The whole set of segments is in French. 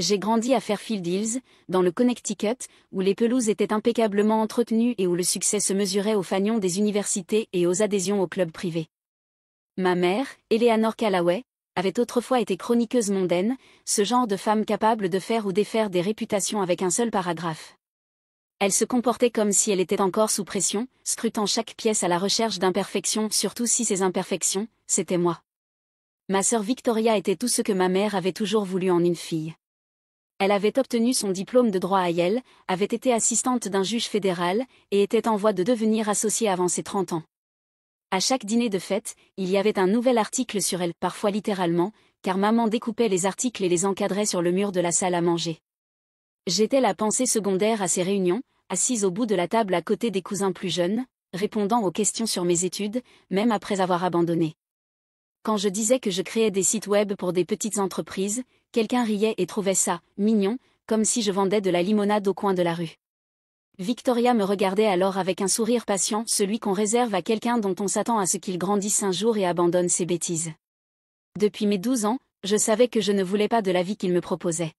J'ai grandi à Fairfield Hills, dans le Connecticut, où les pelouses étaient impeccablement entretenues et où le succès se mesurait aux fanions des universités et aux adhésions aux clubs privés. Ma mère, Eleanor Callaway, avait autrefois été chroniqueuse mondaine, ce genre de femme capable de faire ou défaire des réputations avec un seul paragraphe. Elle se comportait comme si elle était encore sous pression, scrutant chaque pièce à la recherche d'imperfections, surtout si ces imperfections, c'était moi. Ma sœur Victoria était tout ce que ma mère avait toujours voulu en une fille. Elle avait obtenu son diplôme de droit à Yale, avait été assistante d'un juge fédéral, et était en voie de devenir associée avant ses 30 ans. À chaque dîner de fête, il y avait un nouvel article sur elle, parfois littéralement, car maman découpait les articles et les encadrait sur le mur de la salle à manger. J'étais la pensée secondaire à ces réunions, assise au bout de la table à côté des cousins plus jeunes, répondant aux questions sur mes études, même après avoir abandonné. Quand je disais que je créais des sites web pour des petites entreprises, quelqu'un riait et trouvait ça mignon, comme si je vendais de la limonade au coin de la rue. Victoria me regardait alors avec un sourire patient, celui qu'on réserve à quelqu'un dont on s'attend à ce qu'il grandisse un jour et abandonne ses bêtises. Depuis mes 12 ans, je savais que je ne voulais pas de la vie qu'il me proposait.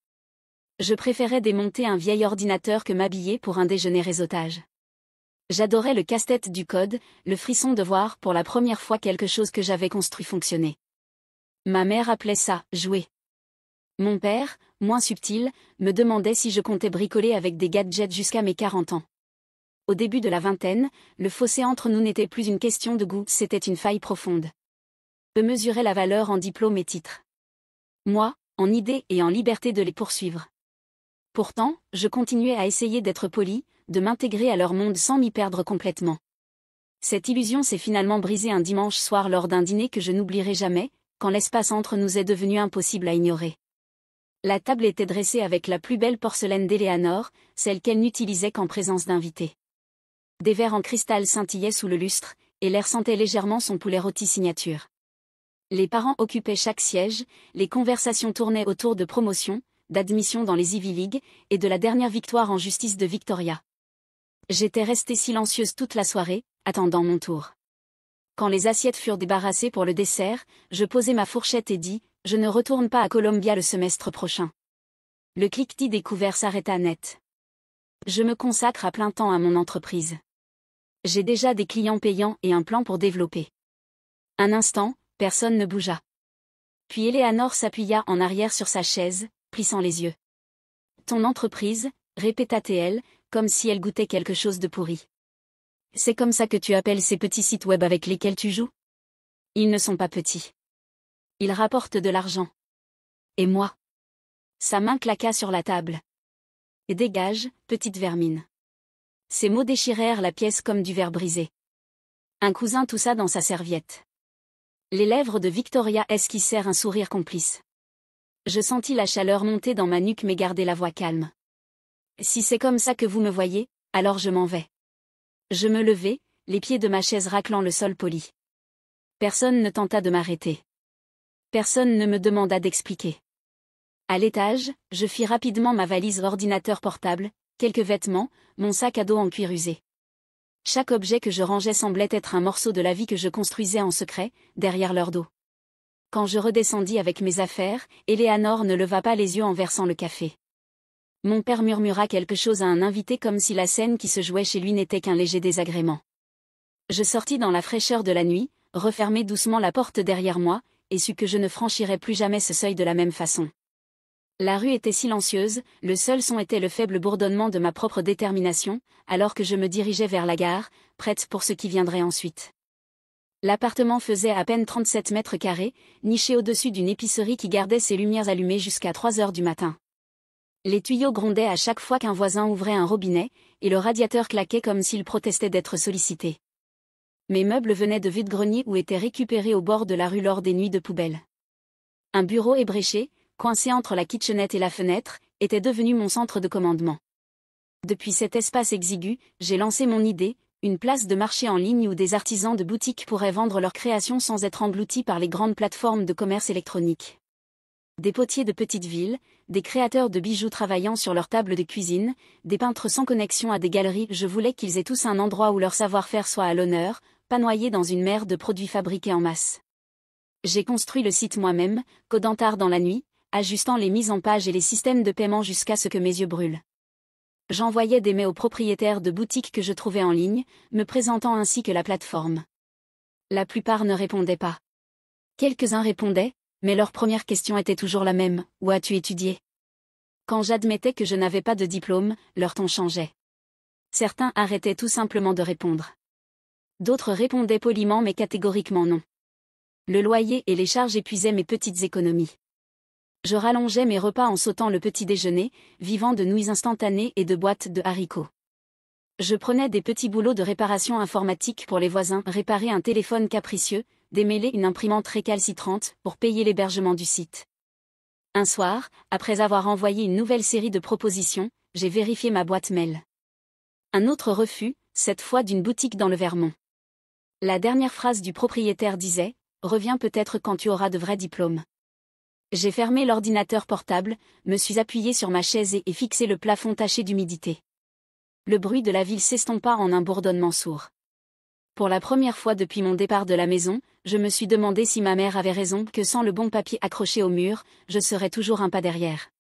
Je préférais démonter un vieil ordinateur que m'habiller pour un déjeuner réseautage. J'adorais le casse-tête du code, le frisson de voir pour la première fois quelque chose que j'avais construit fonctionner. Ma mère appelait ça « jouer ». Mon père, moins subtil, me demandait si je comptais bricoler avec des gadgets jusqu'à mes 40 ans. Au début de la vingtaine, le fossé entre nous n'était plus une question de goût, c'était une faille profonde. Eux mesuraient la valeur en diplôme et titres. Moi, en idées et en liberté de les poursuivre. Pourtant, je continuais à essayer d'être poli, de m'intégrer à leur monde sans m'y perdre complètement. Cette illusion s'est finalement brisée un dimanche soir lors d'un dîner que je n'oublierai jamais, quand l'espace entre nous est devenu impossible à ignorer. La table était dressée avec la plus belle porcelaine d'Eleanor, celle qu'elle n'utilisait qu'en présence d'invités. Des verres en cristal scintillaient sous le lustre, et l'air sentait légèrement son poulet rôti signature. Les parents occupaient chaque siège, les conversations tournaient autour de promotions, d'admission dans les Ivy League, et de la dernière victoire en justice de Victoria. J'étais restée silencieuse toute la soirée, attendant mon tour. Quand les assiettes furent débarrassées pour le dessert, je posai ma fourchette et dis « Je ne retourne pas à Columbia le semestre prochain ». Le cliquetis des couverts s'arrêta net. Je me consacre à plein temps à mon entreprise. J'ai déjà des clients payants et un plan pour développer. Un instant, personne ne bougea. Puis Eleanor s'appuya en arrière sur sa chaise, plissant les yeux. « Ton entreprise » répéta-t-elle, comme si elle goûtait quelque chose de pourri. « C'est comme ça que tu appelles ces petits sites web avec lesquels tu joues ? Ils ne sont pas petits. Ils rapportent de l'argent. Et moi ? » Sa main claqua sur la table. « Et dégage, petite vermine. » Ces mots déchirèrent la pièce comme du verre brisé. Un cousin toussa dans sa serviette. Les lèvres de Victoria esquissèrent un sourire complice. Je sentis la chaleur monter dans ma nuque mais garder la voix calme. « Si c'est comme ça que vous me voyez, alors je m'en vais. » Je me levai, les pieds de ma chaise raclant le sol poli. Personne ne tenta de m'arrêter. Personne ne me demanda d'expliquer. À l'étage, je fis rapidement ma valise ordinateur portable, quelques vêtements, mon sac à dos en cuir usé. Chaque objet que je rangeais semblait être un morceau de la vie que je construisais en secret, derrière leur dos. Quand je redescendis avec mes affaires, Eleanor ne leva pas les yeux en versant le café. Mon père murmura quelque chose à un invité comme si la scène qui se jouait chez lui n'était qu'un léger désagrément. Je sortis dans la fraîcheur de la nuit, refermai doucement la porte derrière moi, et sus que je ne franchirais plus jamais ce seuil de la même façon. La rue était silencieuse, le seul son était le faible bourdonnement de ma propre détermination, alors que je me dirigeais vers la gare, prête pour ce qui viendrait ensuite. L'appartement faisait à peine 37 mètres carrés, niché au-dessus d'une épicerie qui gardait ses lumières allumées jusqu'à 3 heures du matin. Les tuyaux grondaient à chaque fois qu'un voisin ouvrait un robinet, et le radiateur claquait comme s'il protestait d'être sollicité. Mes meubles venaient de vide-grenier ou étaient récupérés au bord de la rue lors des nuits de poubelle. Un bureau ébréché, coincé entre la kitchenette et la fenêtre, était devenu mon centre de commandement. Depuis cet espace exigu, j'ai lancé mon idée, une place de marché en ligne où des artisans de boutiques pourraient vendre leurs créations sans être engloutis par les grandes plateformes de commerce électronique. Des potiers de petites villes, des créateurs de bijoux travaillant sur leur table de cuisine, des peintres sans connexion à des galeries, je voulais qu'ils aient tous un endroit où leur savoir-faire soit à l'honneur, pas noyé dans une mer de produits fabriqués en masse. J'ai construit le site moi-même, codant tard dans la nuit, ajustant les mises en page et les systèmes de paiement jusqu'à ce que mes yeux brûlent. J'envoyais des mails aux propriétaires de boutiques que je trouvais en ligne, me présentant ainsi que la plateforme. La plupart ne répondaient pas. Quelques-uns répondaient, mais leur première question était toujours la même: où as-tu étudié? Quand j'admettais que je n'avais pas de diplôme, leur ton changeait. Certains arrêtaient tout simplement de répondre. D'autres répondaient poliment mais catégoriquement non. Le loyer et les charges épuisaient mes petites économies. Je rallongeais mes repas en sautant le petit déjeuner, vivant de nouilles instantanées et de boîtes de haricots. Je prenais des petits boulots de réparation informatique pour les voisins, réparer un téléphone capricieux, démêler une imprimante récalcitrante pour payer l'hébergement du site. Un soir, après avoir envoyé une nouvelle série de propositions, j'ai vérifié ma boîte mail. Un autre refus, cette fois d'une boutique dans le Vermont. La dernière phrase du propriétaire disait: « Reviens peut-être quand tu auras de vrais diplômes. » J'ai fermé l'ordinateur portable, me suis appuyé sur ma chaise et fixé le plafond taché d'humidité. Le bruit de la ville s'estompa en un bourdonnement sourd. Pour la première fois depuis mon départ de la maison, je me suis demandé si ma mère avait raison, que sans le bon papier accroché au mur, je serais toujours un pas derrière.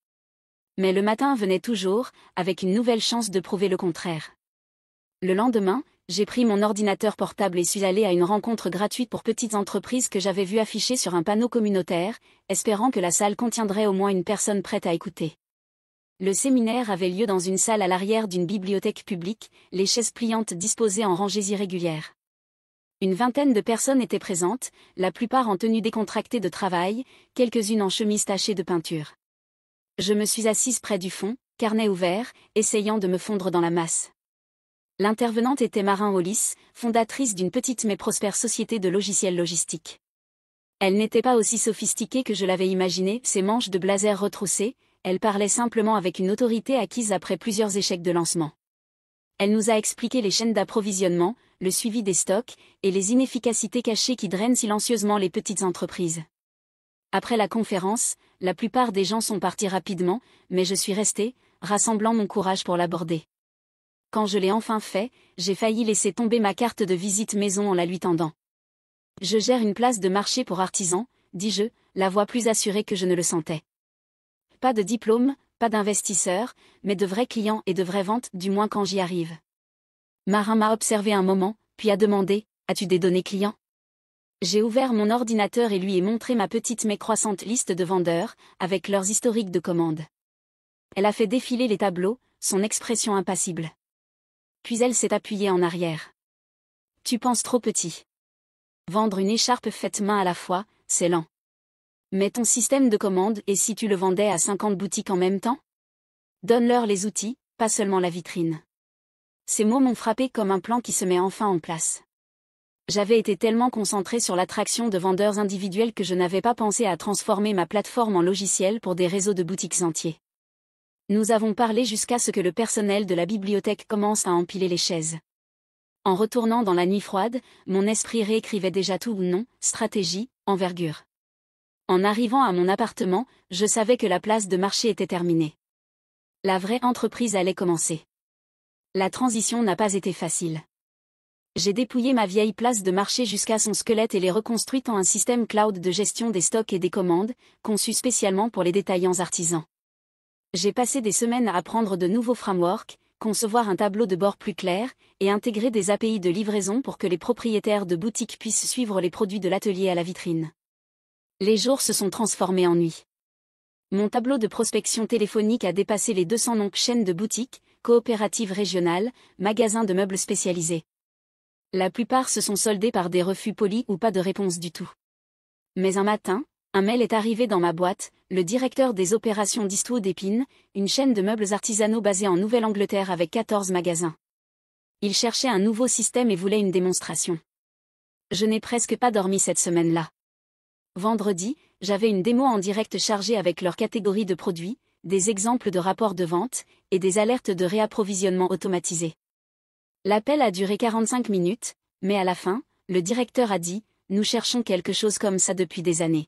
Mais le matin venait toujours, avec une nouvelle chance de prouver le contraire. Le lendemain, j'ai pris mon ordinateur portable et suis allé à une rencontre gratuite pour petites entreprises que j'avais vue affichée sur un panneau communautaire, espérant que la salle contiendrait au moins une personne prête à écouter. Le séminaire avait lieu dans une salle à l'arrière d'une bibliothèque publique, les chaises pliantes disposées en rangées irrégulières. Une vingtaine de personnes étaient présentes, la plupart en tenue décontractée de travail, quelques-unes en chemise tachée de peinture. Je me suis assise près du fond, carnet ouvert, essayant de me fondre dans la masse. L'intervenante était Marin Hollis, fondatrice d'une petite mais prospère société de logiciels logistiques. Elle n'était pas aussi sophistiquée que je l'avais imaginé, ses manches de blazer retroussées, elle parlait simplement avec une autorité acquise après plusieurs échecs de lancement. Elle nous a expliqué les chaînes d'approvisionnement, le suivi des stocks, et les inefficacités cachées qui drainent silencieusement les petites entreprises. Après la conférence, la plupart des gens sont partis rapidement, mais je suis restée, rassemblant mon courage pour l'aborder. Quand je l'ai enfin fait, j'ai failli laisser tomber ma carte de visite maison en la lui tendant. Je gère une place de marché pour artisans, dis-je, la voix plus assurée que je ne le sentais. Pas de diplôme, pas d'investisseurs, mais de vrais clients et de vraies ventes, du moins quand j'y arrive. Marin m'a observé un moment, puis a demandé: « As-tu des données clients ?» J'ai ouvert mon ordinateur et lui ai montré ma petite mais croissante liste de vendeurs, avec leurs historiques de commandes. Elle a fait défiler les tableaux, son expression impassible. Puis elle s'est appuyée en arrière. « Tu penses trop petit. Vendre une écharpe faite main à la fois, c'est lent. Mais ton système de commande, et si tu le vendais à 50 boutiques en même temps? Donne-leur les outils, pas seulement la vitrine. » Ces mots m'ont frappé comme un plan qui se met enfin en place. J'avais été tellement concentrée sur l'attraction de vendeurs individuels que je n'avais pas pensé à transformer ma plateforme en logiciel pour des réseaux de boutiques entiers. Nous avons parlé jusqu'à ce que le personnel de la bibliothèque commence à empiler les chaises. En retournant dans la nuit froide, mon esprit réécrivait déjà tout: nom, stratégie, envergure. En arrivant à mon appartement, je savais que la place de marché était terminée. La vraie entreprise allait commencer. La transition n'a pas été facile. J'ai dépouillé ma vieille place de marché jusqu'à son squelette et l'ai reconstruite en un système cloud de gestion des stocks et des commandes, conçu spécialement pour les détaillants artisans. J'ai passé des semaines à apprendre de nouveaux frameworks, concevoir un tableau de bord plus clair, et intégrer des API de livraison pour que les propriétaires de boutiques puissent suivre les produits de l'atelier à la vitrine. Les jours se sont transformés en nuit. Mon tableau de prospection téléphonique a dépassé les 200 noms: chaînes de boutiques, coopératives régionales, magasins de meubles spécialisés. La plupart se sont soldés par des refus polis ou pas de réponse du tout. Mais un matin, un mail est arrivé dans ma boîte: le directeur des opérations d'Eastwood Epine, une chaîne de meubles artisanaux basée en Nouvelle-Angleterre avec 14 magasins. Il cherchait un nouveau système et voulait une démonstration. Je n'ai presque pas dormi cette semaine-là. Vendredi, j'avais une démo en direct chargée avec leur catégorie de produits, des exemples de rapports de vente, et des alertes de réapprovisionnement automatisées. L'appel a duré 45 minutes, mais à la fin, le directeur a dit: « Nous cherchons quelque chose comme ça depuis des années.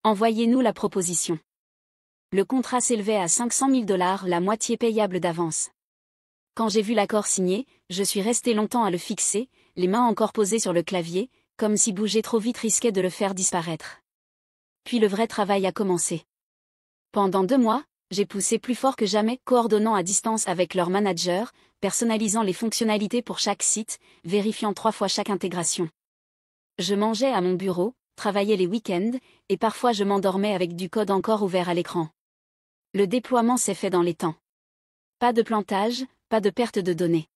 Envoyez-nous la proposition. » Le contrat s'élevait à 500 000 $, la moitié payable d'avance. Quand j'ai vu l'accord signé, je suis resté longtemps à le fixer, les mains encore posées sur le clavier, comme si bouger trop vite risquait de le faire disparaître. Puis le vrai travail a commencé. Pendant 2 mois, j'ai poussé plus fort que jamais, coordonnant à distance avec leur manager, personnalisant les fonctionnalités pour chaque site, vérifiant 3 fois chaque intégration. Je mangeais à mon bureau, travaillais les week-ends, et parfois je m'endormais avec du code encore ouvert à l'écran. Le déploiement s'est fait dans les temps. Pas de plantage, pas de perte de données.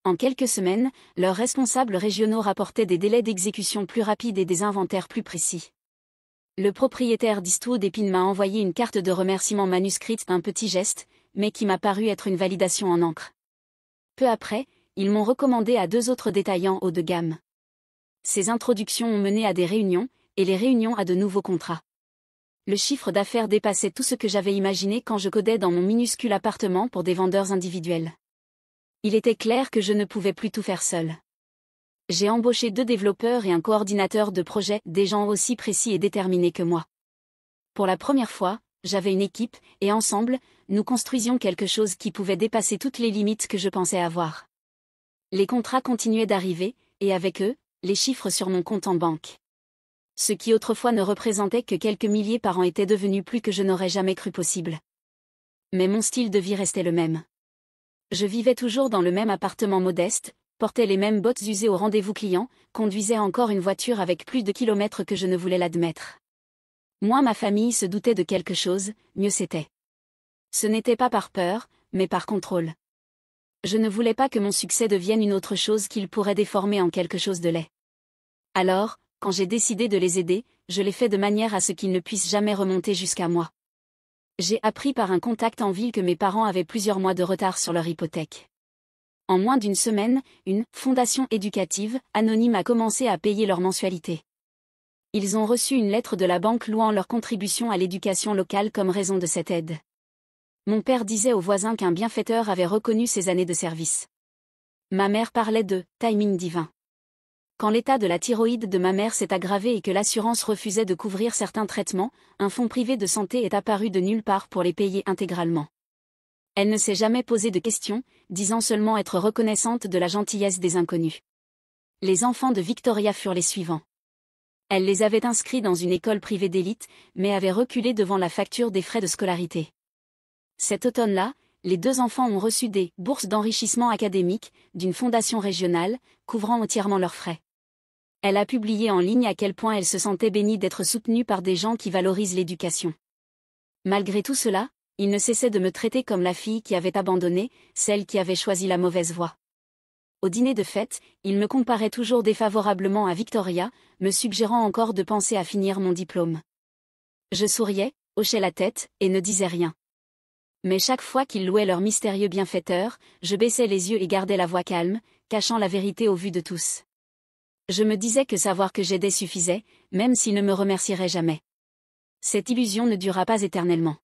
En quelques semaines, leurs responsables régionaux rapportaient des délais d'exécution plus rapides et des inventaires plus précis. Le propriétaire d'Eastwood Epine m'a envoyé une carte de remerciement manuscrite, un petit geste, mais qui m'a paru être une validation en encre. Peu après, ils m'ont recommandé à 2 autres détaillants haut de gamme. Ces introductions ont mené à des réunions, et les réunions à de nouveaux contrats. Le chiffre d'affaires dépassait tout ce que j'avais imaginé quand je codais dans mon minuscule appartement pour des vendeurs individuels. Il était clair que je ne pouvais plus tout faire seul. J'ai embauché 2 développeurs et un coordinateur de projet, des gens aussi précis et déterminés que moi. Pour la première fois, j'avais une équipe, et ensemble, nous construisions quelque chose qui pouvait dépasser toutes les limites que je pensais avoir. Les contrats continuaient d'arriver, et avec eux, les chiffres sur mon compte en banque. Ce qui autrefois ne représentait que quelques milliers par an était devenu plus que je n'aurais jamais cru possible. Mais mon style de vie restait le même. Je vivais toujours dans le même appartement modeste, portais les mêmes bottes usées au rendez-vous client, conduisais encore une voiture avec plus de kilomètres que je ne voulais l'admettre. Moins ma famille se doutait de quelque chose, mieux c'était. Ce n'était pas par peur, mais par contrôle. Je ne voulais pas que mon succès devienne une autre chose qu'il pourrait déformer en quelque chose de laid. Alors, quand j'ai décidé de les aider, je l'ai fait de manière à ce qu'ils ne puissent jamais remonter jusqu'à moi. J'ai appris par un contact en ville que mes parents avaient plusieurs mois de retard sur leur hypothèque. En moins d'une semaine, une « fondation éducative » anonyme a commencé à payer leur mensualité. Ils ont reçu une lettre de la banque louant leur contribution à l'éducation locale comme raison de cette aide. Mon père disait aux voisins qu'un bienfaiteur avait reconnu ses années de service. Ma mère parlait de « timing divin ». Quand l'état de la thyroïde de ma mère s'est aggravé et que l'assurance refusait de couvrir certains traitements, un fonds privé de santé est apparu de nulle part pour les payer intégralement. Elle ne s'est jamais posé de questions, disant seulement être reconnaissante de la gentillesse des inconnus. Les enfants de Victoria furent les suivants. Elle les avait inscrits dans une école privée d'élite, mais avait reculé devant la facture des frais de scolarité. Cet automne-là, les 2 enfants ont reçu des « bourses d'enrichissement académique » d'une fondation régionale, couvrant entièrement leurs frais. Elle a publié en ligne à quel point elle se sentait bénie d'être soutenue par des gens qui valorisent l'éducation. Malgré tout cela, il ne cessait de me traiter comme la fille qui avait abandonné, celle qui avait choisi la mauvaise voie. Au dîner de fête, il me comparait toujours défavorablement à Victoria, me suggérant encore de penser à finir mon diplôme. Je souriais, hochais la tête, et ne disais rien. Mais chaque fois qu'ils louaient leur mystérieux bienfaiteur, je baissais les yeux et gardais la voix calme, cachant la vérité au vu de tous. Je me disais que savoir que j'aidais suffisait, même s'ils ne me remercieraient jamais. Cette illusion ne dura pas éternellement.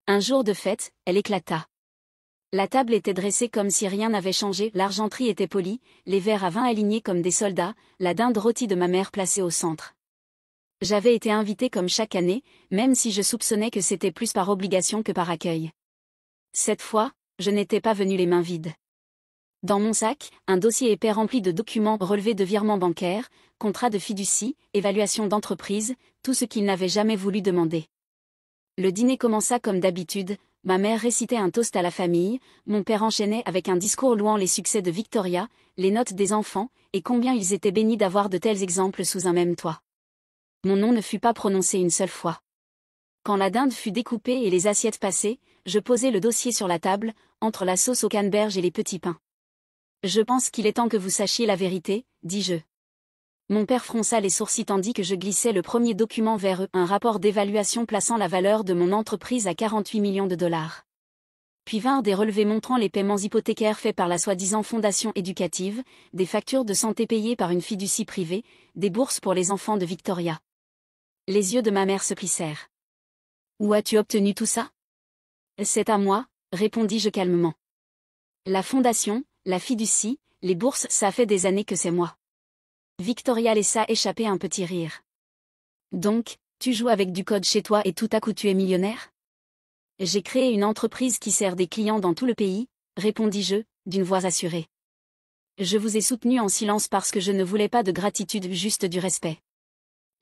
Un jour de fête, elle éclata. La table était dressée comme si rien n'avait changé, l'argenterie était polie, les verres à vin alignés comme des soldats, la dinde rôtie de ma mère placée au centre. J'avais été invitée comme chaque année, même si je soupçonnais que c'était plus par obligation que par accueil. Cette fois, je n'étais pas venue les mains vides. Dans mon sac, un dossier épais rempli de documents relevés de virements bancaires, contrats de fiducie, évaluation d'entreprise, tout ce qu'ils n'avaient jamais voulu demander. Le dîner commença comme d'habitude, ma mère récitait un toast à la famille, mon père enchaînait avec un discours louant les succès de Victoria, les notes des enfants, et combien ils étaient bénis d'avoir de tels exemples sous un même toit. Mon nom ne fut pas prononcé une seule fois. Quand la dinde fut découpée et les assiettes passées, je posai le dossier sur la table, entre la sauce au canneberge et les petits pains. Je pense qu'il est temps que vous sachiez la vérité, dis-je. Mon père fronça les sourcils tandis que je glissais le premier document vers eux, un rapport d'évaluation plaçant la valeur de mon entreprise à 48 millions de dollars. Puis vinrent des relevés montrant les paiements hypothécaires faits par la soi-disant fondation éducative, des factures de santé payées par une fiducie privée, des bourses pour les enfants de Victoria. Les yeux de ma mère se plissèrent. « Où as-tu obtenu tout ça ?»« C'est à moi, » répondis-je calmement. « La fondation, la fiducie, les bourses, ça fait des années que c'est moi. » Victoria laissa échapper un petit rire. « Donc, tu joues avec du code chez toi et tout à coup tu es millionnaire ?»« J'ai créé une entreprise qui sert des clients dans tout le pays, » répondis-je, d'une voix assurée. « Je vous ai soutenu en silence parce que je ne voulais pas de gratitude, juste du respect. »«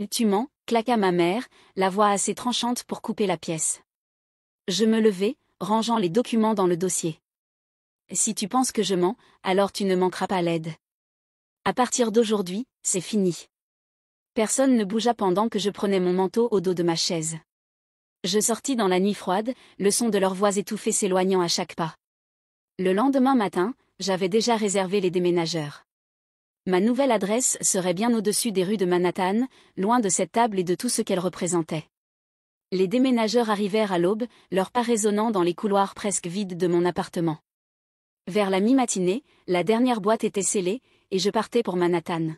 Tu mens » claqua ma mère, la voix assez tranchante pour couper la pièce. Je me levai, rangeant les documents dans le dossier. Si tu penses que je mens, alors tu ne manqueras pas l'aide. À partir d'aujourd'hui, c'est fini. Personne ne bougea pendant que je prenais mon manteau au dos de ma chaise. Je sortis dans la nuit froide, le son de leurs voix étouffées s'éloignant à chaque pas. Le lendemain matin, j'avais déjà réservé les déménageurs. Ma nouvelle adresse serait bien au-dessus des rues de Manhattan, loin de cette table et de tout ce qu'elle représentait. Les déménageurs arrivèrent à l'aube, leurs pas résonnant dans les couloirs presque vides de mon appartement. Vers la mi-matinée, la dernière boîte était scellée, et je partais pour Manhattan.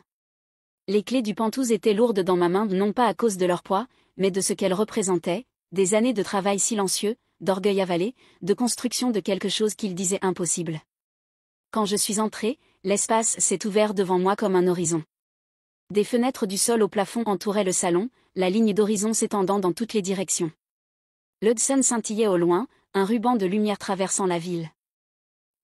Les clés du Pantouse étaient lourdes dans ma main non pas à cause de leur poids, mais de ce qu'elles représentaient, des années de travail silencieux, d'orgueil avalé, de construction de quelque chose qu'ils disaient impossible. Quand je suis entré, l'espace s'est ouvert devant moi comme un horizon. Des fenêtres du sol au plafond entouraient le salon, la ligne d'horizon s'étendant dans toutes les directions. L'Hudson scintillait au loin, un ruban de lumière traversant la ville.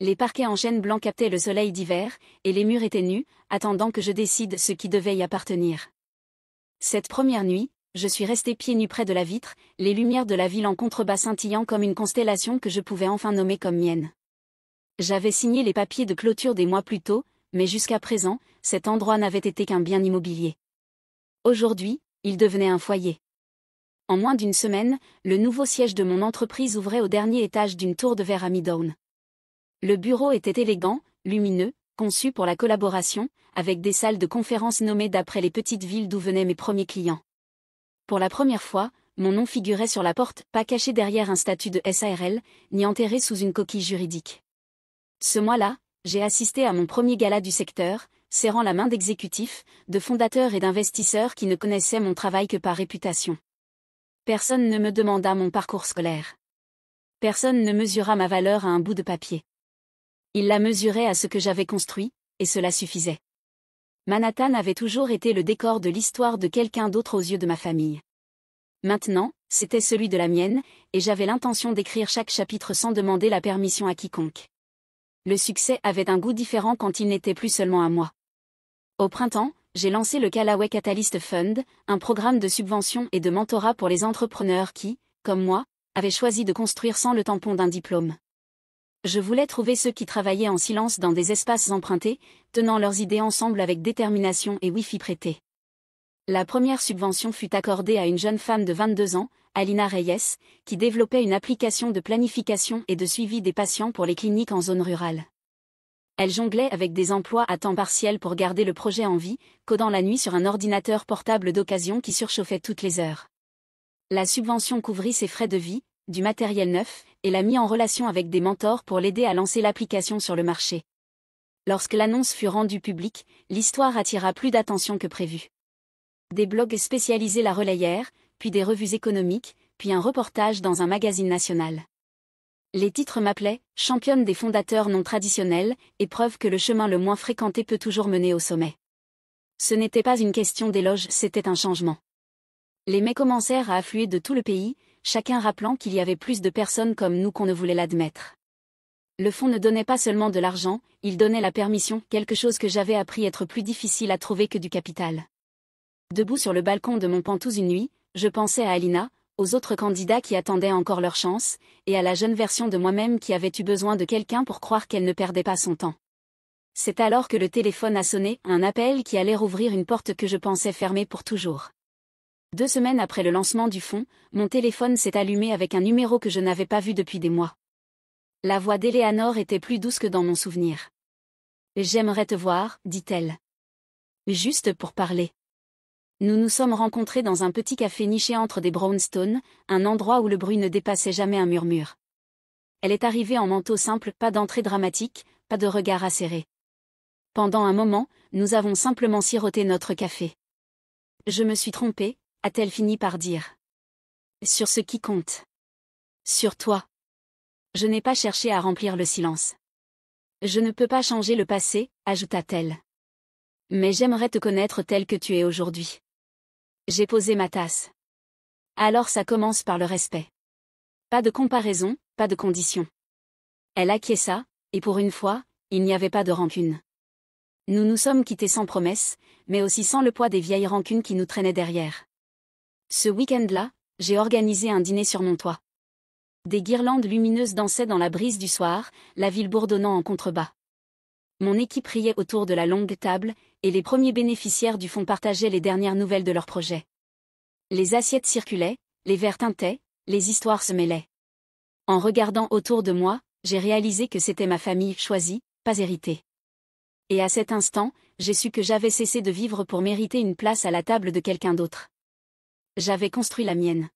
Les parquets en chêne blanc captaient le soleil d'hiver, et les murs étaient nus, attendant que je décide ce qui devait y appartenir. Cette première nuit, je suis resté pieds nus près de la vitre, les lumières de la ville en contrebas scintillant comme une constellation que je pouvais enfin nommer comme mienne. J'avais signé les papiers de clôture des mois plus tôt, mais jusqu'à présent, cet endroit n'avait été qu'un bien immobilier. Aujourd'hui, il devenait un foyer. En moins d'une semaine, le nouveau siège de mon entreprise ouvrait au dernier étage d'une tour de verre à Midtown. Le bureau était élégant, lumineux, conçu pour la collaboration, avec des salles de conférence nommées d'après les petites villes d'où venaient mes premiers clients. Pour la première fois, mon nom figurait sur la porte, pas caché derrière un statut de SARL, ni enterré sous une coquille juridique. Ce mois-là, j'ai assisté à mon premier gala du secteur, serrant la main d'exécutifs, de fondateurs et d'investisseurs qui ne connaissaient mon travail que par réputation. Personne ne me demanda mon parcours scolaire. Personne ne mesura ma valeur à un bout de papier. Il la mesurait à ce que j'avais construit, et cela suffisait. Manhattan avait toujours été le décor de l'histoire de quelqu'un d'autre aux yeux de ma famille. Maintenant, c'était celui de la mienne, et j'avais l'intention d'écrire chaque chapitre sans demander la permission à quiconque. Le succès avait un goût différent quand il n'était plus seulement à moi. Au printemps, j'ai lancé le Callaway Catalyst Fund, un programme de subvention et de mentorat pour les entrepreneurs qui, comme moi, avaient choisi de construire sans le tampon d'un diplôme. Je voulais trouver ceux qui travaillaient en silence dans des espaces empruntés, tenant leurs idées ensemble avec détermination et Wi-Fi prêté. La première subvention fut accordée à une jeune femme de 22 ans, Alina Reyes, qui développait une application de planification et de suivi des patients pour les cliniques en zone rurale. Elle jonglait avec des emplois à temps partiel pour garder le projet en vie, codant la nuit sur un ordinateur portable d'occasion qui surchauffait toutes les heures. La subvention couvrit ses frais de vie, du matériel neuf, et l'a mis en relation avec des mentors pour l'aider à lancer l'application sur le marché. Lorsque l'annonce fut rendue publique, l'histoire attira plus d'attention que prévu. Des blogs spécialisés la relayèrent, puis des revues économiques, puis un reportage dans un magazine national. Les titres m'appelaient « Championne des fondateurs non traditionnels » et preuve que le chemin le moins fréquenté peut toujours mener au sommet. Ce n'était pas une question d'éloge, c'était un changement. Les mails commencèrent à affluer de tout le pays, chacun rappelant qu'il y avait plus de personnes comme nous qu'on ne voulait l'admettre. Le fonds ne donnait pas seulement de l'argent, il donnait la permission, quelque chose que j'avais appris être plus difficile à trouver que du capital. Debout sur le balcon de mon Pantouse une nuit, je pensais à Alina, aux autres candidats qui attendaient encore leur chance, et à la jeune version de moi-même qui avait eu besoin de quelqu'un pour croire qu'elle ne perdait pas son temps. C'est alors que le téléphone a sonné, un appel qui allait rouvrir une porte que je pensais fermée pour toujours. 2 semaines après le lancement du fonds, mon téléphone s'est allumé avec un numéro que je n'avais pas vu depuis des mois. La voix d'Eleanor était plus douce que dans mon souvenir. « J'aimerais te voir », dit-elle. Juste pour parler. Nous nous sommes rencontrés dans un petit café niché entre des brownstones, un endroit où le bruit ne dépassait jamais un murmure. Elle est arrivée en manteau simple, pas d'entrée dramatique, pas de regard acéré. Pendant un moment, nous avons simplement siroté notre café. Je me suis trompée, a-t-elle fini par dire. Sur ce qui compte. Sur toi. Je n'ai pas cherché à remplir le silence. Je ne peux pas changer le passé, ajouta-t-elle. Mais j'aimerais te connaître tel que tu es aujourd'hui. J'ai posé ma tasse. Alors ça commence par le respect. Pas de comparaison, pas de condition. Elle acquiesça, et pour une fois, il n'y avait pas de rancune. Nous nous sommes quittés sans promesse, mais aussi sans le poids des vieilles rancunes qui nous traînaient derrière. Ce week-end-là, j'ai organisé un dîner sur mon toit. Des guirlandes lumineuses dansaient dans la brise du soir, la ville bourdonnant en contrebas. Mon équipe riait autour de la longue table, et les premiers bénéficiaires du fonds partageaient les dernières nouvelles de leur projet. Les assiettes circulaient, les verres tintaient, les histoires se mêlaient. En regardant autour de moi, j'ai réalisé que c'était ma famille choisie, pas héritée. Et à cet instant, j'ai su que j'avais cessé de vivre pour mériter une place à la table de quelqu'un d'autre. J'avais construit la mienne.